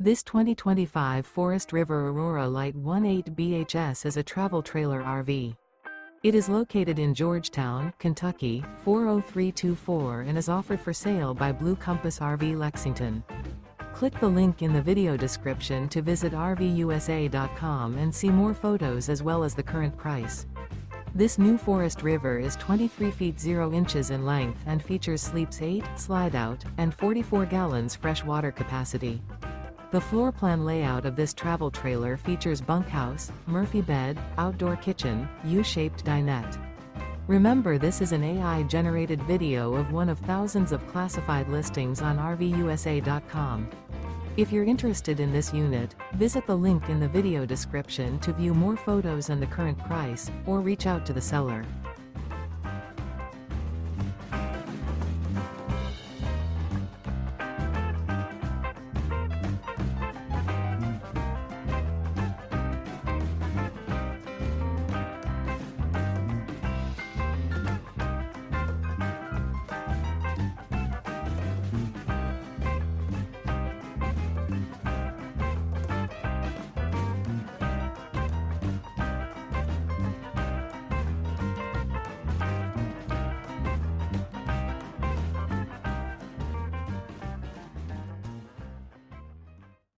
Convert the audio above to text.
This 2025 Forest River Aurora Light 18 BHS is a travel trailer RV. It is located in Georgetown, Kentucky, 40324 and is offered for sale by Blue Compass RV Lexington. Click the link in the video description to visit RVUSA.com and see more photos as well as the current price. This new Forest River is 23 feet 0 inches in length and features sleeps 8, slide-out, and 44 gallons fresh water capacity. The floor plan layout of this travel trailer features bunkhouse, Murphy bed, outdoor kitchen, U-shaped dinette. Remember, this is an AI-generated video of one of thousands of classified listings on RVUSA.com. If you're interested in this unit, visit the link in the video description to view more photos and the current price, or reach out to the seller.